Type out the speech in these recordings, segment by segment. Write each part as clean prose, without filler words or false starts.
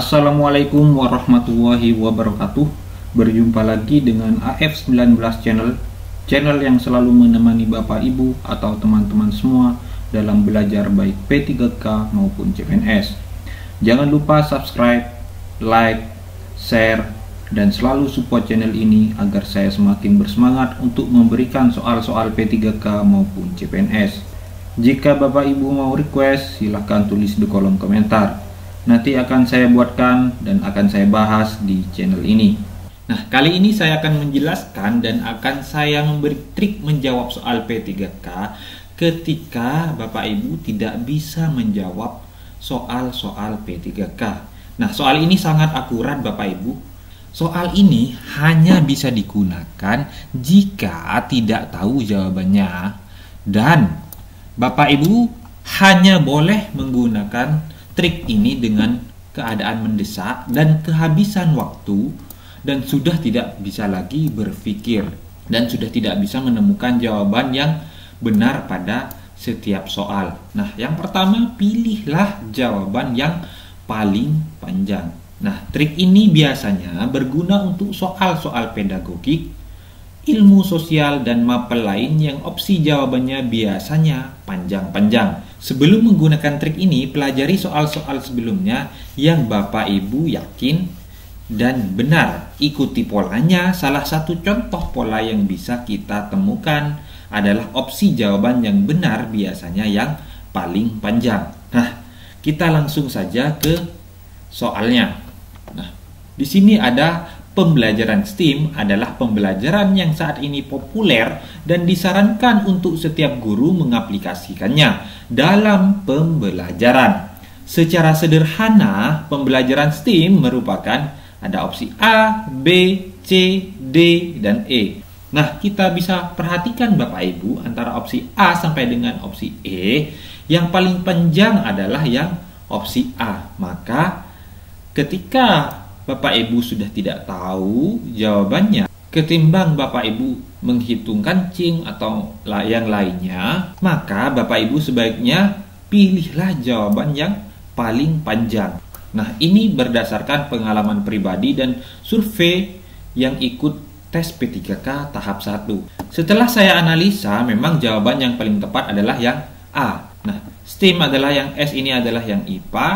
Assalamualaikum warahmatullahi wabarakatuh. Berjumpa lagi dengan AF19 Channel yang selalu menemani Bapak Ibu atau teman-teman semua dalam belajar baik P3K maupun CPNS. Jangan lupa subscribe, like, share, dan selalu support channel ini agar saya semakin bersemangat untuk memberikan soal-soal P3K maupun CPNS. Jika Bapak Ibu mau request, silahkan tulis di kolom komentar. Nanti akan saya buatkan dan akan saya bahas di channel ini. Nah, kali ini saya akan menjelaskan dan akan saya memberi trik menjawab soal P3K ketika Bapak Ibu tidak bisa menjawab soal-soal P3K. Nah, soal ini sangat akurat Bapak Ibu. Soal ini hanya bisa digunakan jika tidak tahu jawabannya, dan Bapak Ibu hanya boleh menggunakan trik ini dengan keadaan mendesak dan kehabisan waktu, dan sudah tidak bisa lagi berpikir dan sudah tidak bisa menemukan jawaban yang benar pada setiap soal. Nah, yang pertama, pilihlah jawaban yang paling panjang. Nah, trik ini biasanya berguna untuk soal-soal pedagogik, ilmu sosial, dan mapel lain yang opsi jawabannya biasanya panjang-panjang. Sebelum menggunakan trik ini, pelajari soal-soal sebelumnya yang Bapak Ibu yakin dan benar. Ikuti polanya. Salah satu contoh pola yang bisa kita temukan adalah opsi jawaban yang benar biasanya yang paling panjang. Nah, kita langsung saja ke soalnya. Nah, di sini ada pembelajaran STEAM adalah pembelajaran yang saat ini populer dan disarankan untuk setiap guru mengaplikasikannya dalam pembelajaran. Secara sederhana, pembelajaran STEAM merupakan ada opsi A, B, C, D, dan E. Nah, kita bisa perhatikan Bapak Ibu antara opsi A sampai dengan opsi E, yang paling panjang adalah yang opsi A. Maka ketika Bapak Ibu sudah tidak tahu jawabannya, ketimbang Bapak Ibu menghitung kancing atau yang lainnya, maka Bapak Ibu sebaiknya pilihlah jawaban yang paling panjang. Nah, ini berdasarkan pengalaman pribadi dan survei yang ikut tes P3K tahap 1. Setelah saya analisa, memang jawaban yang paling tepat adalah yang A. Nah, STEAM adalah yang S, ini adalah yang IPA,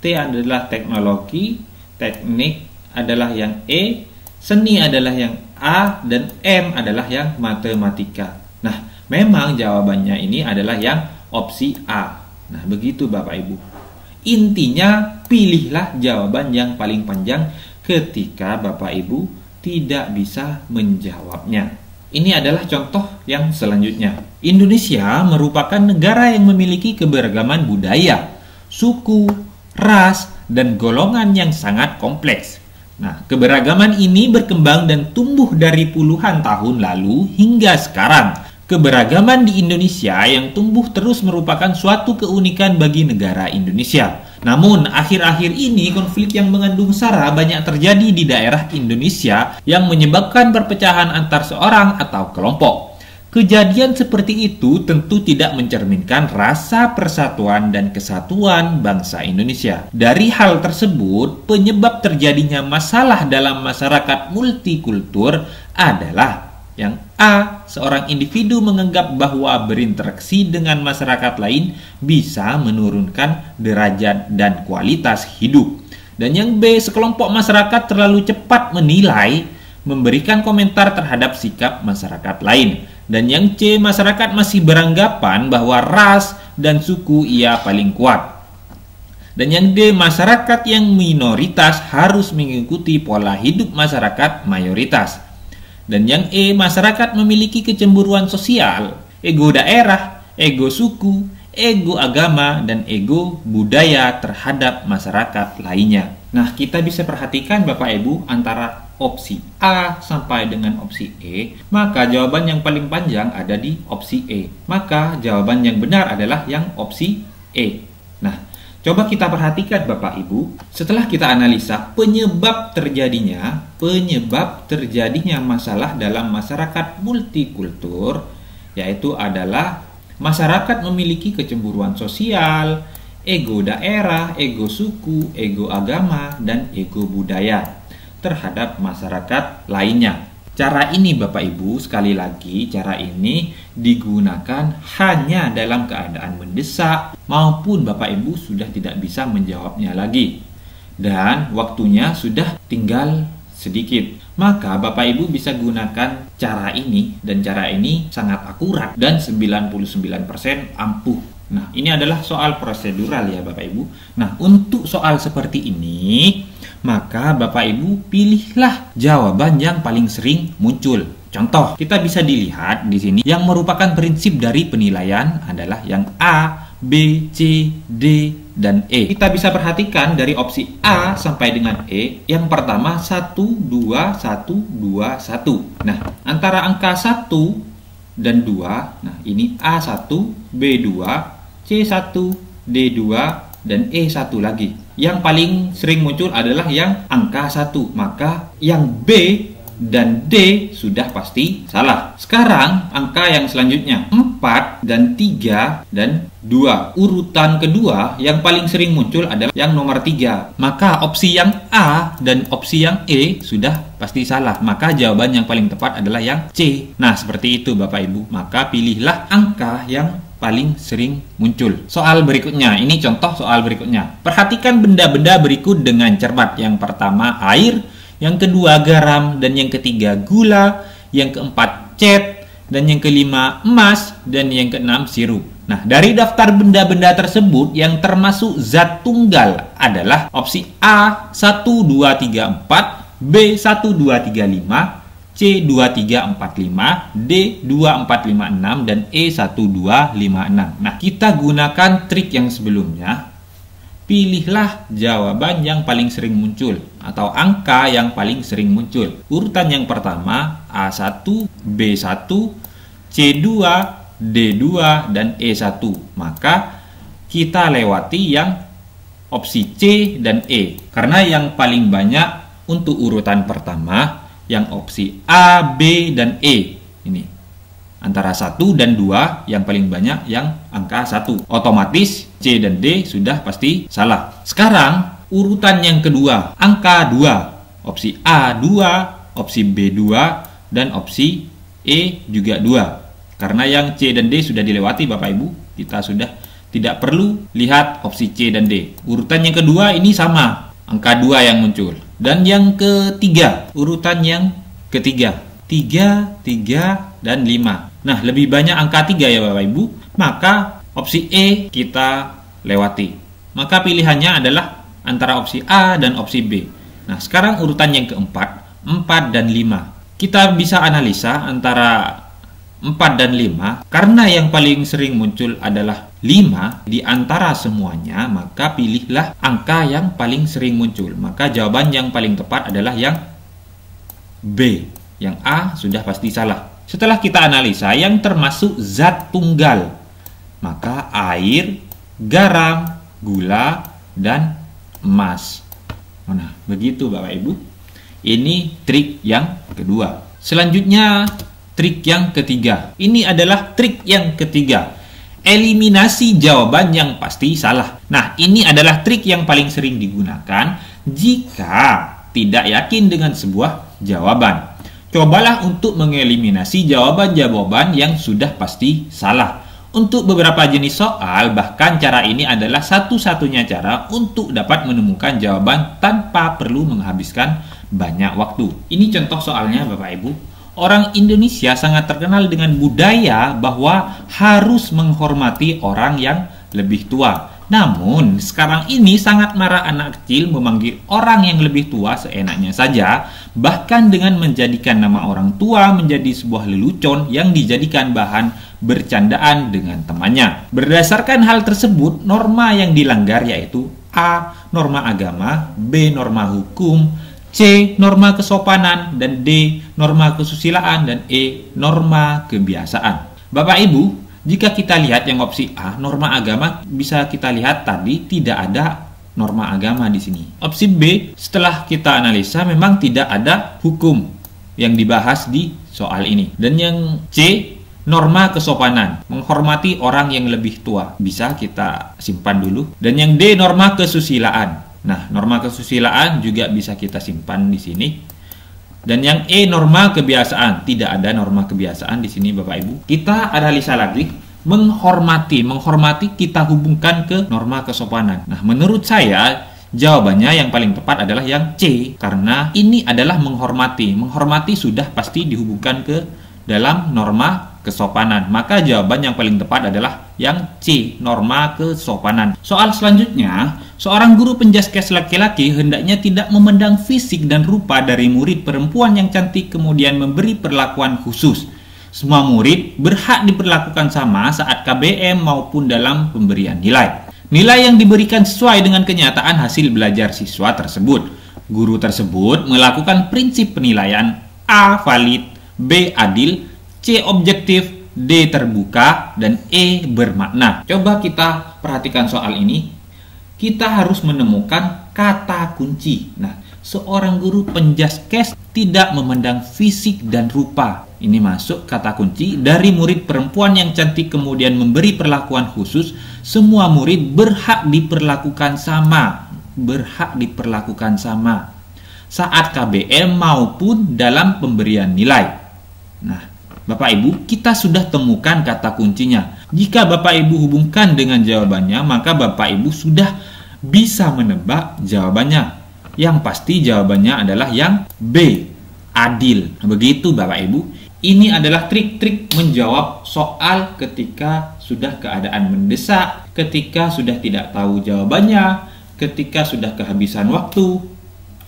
T adalah teknologi, teknik adalah yang E, seni adalah yang A, dan M adalah yang matematika. Nah, memang jawabannya ini adalah yang opsi A. Nah, begitu Bapak Ibu. Intinya, pilihlah jawaban yang paling panjang ketika Bapak Ibu tidak bisa menjawabnya. Ini adalah contoh yang selanjutnya. Indonesia merupakan negara yang memiliki keberagaman budaya, suku, ras, dan golongan yang sangat kompleks. Nah, keberagaman ini berkembang dan tumbuh dari puluhan tahun lalu hingga sekarang. Keberagaman di Indonesia yang tumbuh terus merupakan suatu keunikan bagi negara Indonesia. Namun, akhir-akhir ini konflik yang mengandung sara banyak terjadi di daerah Indonesia yang menyebabkan perpecahan antar seorang atau kelompok. Kejadian seperti itu tentu tidak mencerminkan rasa persatuan dan kesatuan bangsa Indonesia. Dari hal tersebut, penyebab terjadinya masalah dalam masyarakat multikultur adalah yang A. Seorang individu menganggap bahwa berinteraksi dengan masyarakat lain bisa menurunkan derajat dan kualitas hidup. Dan yang B. Sekelompok masyarakat terlalu cepat menilai, memberikan komentar terhadap sikap masyarakat lain. Dan yang C, masyarakat masih beranggapan bahwa ras dan suku ia paling kuat. Dan yang D, masyarakat yang minoritas harus mengikuti pola hidup masyarakat mayoritas. Dan yang E, masyarakat memiliki kecemburuan sosial, ego daerah, ego suku, ego agama, dan ego budaya terhadap masyarakat lainnya. Nah, kita bisa perhatikan Bapak Ibu antara opsi A sampai dengan opsi E, maka jawaban yang paling panjang ada di opsi E. Maka jawaban yang benar adalah yang opsi E. Nah, coba kita perhatikan Bapak Ibu, setelah kita analisa penyebab terjadinya masalah dalam masyarakat multikultur, yaitu adalah masyarakat memiliki kecemburuan sosial, ego daerah, ego suku, ego agama, dan ego budaya terhadap masyarakat lainnya. Cara ini Bapak Ibu, sekali lagi cara ini digunakan hanya dalam keadaan mendesak maupun Bapak Ibu sudah tidak bisa menjawabnya lagi dan waktunya sudah tinggal sedikit. Maka Bapak Ibu bisa gunakan cara ini dan cara ini sangat akurat dan 99% ampuh. Nah, ini adalah soal prosedural ya Bapak Ibu. Nah, untuk soal seperti ini maka Bapak Ibu pilihlah jawaban yang paling sering muncul. Contoh, kita bisa dilihat di sini yang merupakan prinsip dari penilaian adalah yang A, B, C, D, dan E. Kita bisa perhatikan dari opsi A sampai dengan E, yang pertama 1, 2, 1, 2, 1. Nah, antara angka 1 dan 2, nah ini A1, B2, C1, D2, dan E1 lagi. Yang paling sering muncul adalah yang angka 1. Maka yang B dan D sudah pasti salah. Sekarang angka yang selanjutnya 4 dan 3 dan 2. Urutan kedua yang paling sering muncul adalah yang nomor 3. Maka opsi yang A dan opsi yang E sudah pasti salah. Maka jawaban yang paling tepat adalah yang C. Nah, seperti itu Bapak Ibu. Maka pilihlah angka yang paling sering muncul. Soal berikutnya, ini contoh soal berikutnya. Perhatikan benda-benda berikut dengan cermat. Yang pertama air, yang kedua garam, dan yang ketiga gula, yang keempat cat, dan yang kelima emas, dan yang keenam sirup. Nah, dari daftar benda-benda tersebut yang termasuk zat tunggal adalah opsi A 1, 2, 3, 4, B 1, 2, 3, 5, C 2, 3, 4, 5, D 2, 4, 5, 6, dan E 1, 2, 5, 6. Nah, kita gunakan trik yang sebelumnya. Pilihlah jawaban yang paling sering muncul atau angka yang paling sering muncul. Urutan yang pertama A1, B1, C2, D2, dan E1. Maka kita lewati yang opsi C dan E. Karena yang paling banyak untuk urutan pertama yang opsi A, B, dan E. Ini antara 1 dan 2 yang paling banyak yang angka 1. Otomatis C dan D sudah pasti salah. Sekarang urutan yang kedua, angka 2. Opsi A 2, opsi B 2, dan opsi E juga 2. Karena yang C dan D sudah dilewati Bapak Ibu, kita sudah tidak perlu lihat opsi C dan D. Urutan yang kedua ini sama, angka 2 yang muncul. Dan yang ketiga, urutan yang ketiga 3, 3, dan 5. Nah, lebih banyak angka 3 ya Bapak Ibu. Maka opsi E kita lewati. Maka pilihannya adalah antara opsi A dan opsi B. Nah, sekarang urutan yang keempat 4 dan 5. Kita bisa analisa antara 4 dan 5. Karena yang paling sering muncul adalah 5 di antara semuanya, maka pilihlah angka yang paling sering muncul. Maka jawaban yang paling tepat adalah yang B. Yang A sudah pasti salah. Setelah kita analisa yang termasuk zat tunggal, maka air, garam, gula, dan emas. Nah, begitu Bapak Ibu. Ini trik yang kedua. Selanjutnya trik yang ketiga. Ini adalah trik yang ketiga. Eliminasi jawaban yang pasti salah. Nah, ini adalah trik yang paling sering digunakan jika tidak yakin dengan sebuah jawaban. Cobalah untuk mengeliminasi jawaban-jawaban yang sudah pasti salah. Untuk beberapa jenis soal, bahkan cara ini adalah satu-satunya cara untuk dapat menemukan jawaban tanpa perlu menghabiskan banyak waktu. Ini contoh soalnya Bapak Ibu. Orang Indonesia sangat terkenal dengan budaya bahwa harus menghormati orang yang lebih tua. Namun, sekarang ini sangat marah anak kecil memanggil orang yang lebih tua seenaknya saja, bahkan dengan menjadikan nama orang tua menjadi sebuah lelucon yang dijadikan bahan bercandaan dengan temannya. Berdasarkan hal tersebut, norma yang dilanggar yaitu A. Norma agama, B. Norma hukum, C. Norma kesopanan, dan D. Norma kesusilaan, dan E. Norma kebiasaan. Bapak Ibu, jika kita lihat yang opsi A, norma agama, bisa kita lihat tadi tidak ada norma agama di sini. Opsi B, setelah kita analisa memang tidak ada hukum yang dibahas di soal ini. Dan yang C, norma kesopanan, menghormati orang yang lebih tua. Bisa kita simpan dulu. Dan yang D, norma kesusilaan. Nah, norma kesusilaan juga bisa kita simpan di sini. Dan yang E, norma kebiasaan. Tidak ada norma kebiasaan di sini Bapak Ibu. Kita analisa lagi. Menghormati kita hubungkan ke norma kesopanan. Nah, menurut saya jawabannya yang paling tepat adalah yang C, karena ini adalah menghormati. Menghormati sudah pasti dihubungkan ke dalam norma kesopanan. Maka jawaban yang paling tepat adalah yang C, norma kesopanan. Soal selanjutnya, seorang guru penjaskes laki-laki hendaknya tidak memandang fisik dan rupa dari murid perempuan yang cantik kemudian memberi perlakuan khusus. Semua murid berhak diperlakukan sama saat KBM maupun dalam pemberian nilai. Nilai yang diberikan sesuai dengan kenyataan hasil belajar siswa tersebut. Guru tersebut melakukan prinsip penilaian A, valid, B, adil, C, objektif, D, terbuka, dan E, bermakna. Coba kita perhatikan soal ini. Kita harus menemukan kata kunci. Nah, seorang guru penjaskes tidak memandang fisik dan rupa. Ini masuk kata kunci. Dari murid perempuan yang cantik kemudian memberi perlakuan khusus, semua murid berhak diperlakukan sama. Berhak diperlakukan sama saat KBM maupun dalam pemberian nilai. Nah, Bapak Ibu, kita sudah temukan kata kuncinya. Jika Bapak Ibu hubungkan dengan jawabannya, maka Bapak Ibu sudah bisa menebak jawabannya. Yang pasti jawabannya adalah yang B, adil. Begitu Bapak Ibu. Ini adalah trik-trik menjawab soal ketika sudah keadaan mendesak, ketika sudah tidak tahu jawabannya, ketika sudah kehabisan waktu.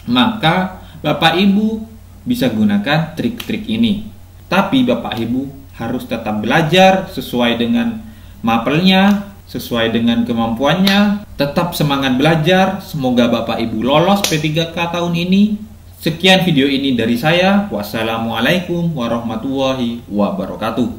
Maka Bapak Ibu bisa gunakan trik-trik ini. Tapi Bapak Ibu harus tetap belajar sesuai dengan mapelnya, sesuai dengan kemampuannya. Tetap semangat belajar. Semoga Bapak Ibu lolos P3K tahun ini. Sekian video ini dari saya. Wassalamualaikum warahmatullahi wabarakatuh.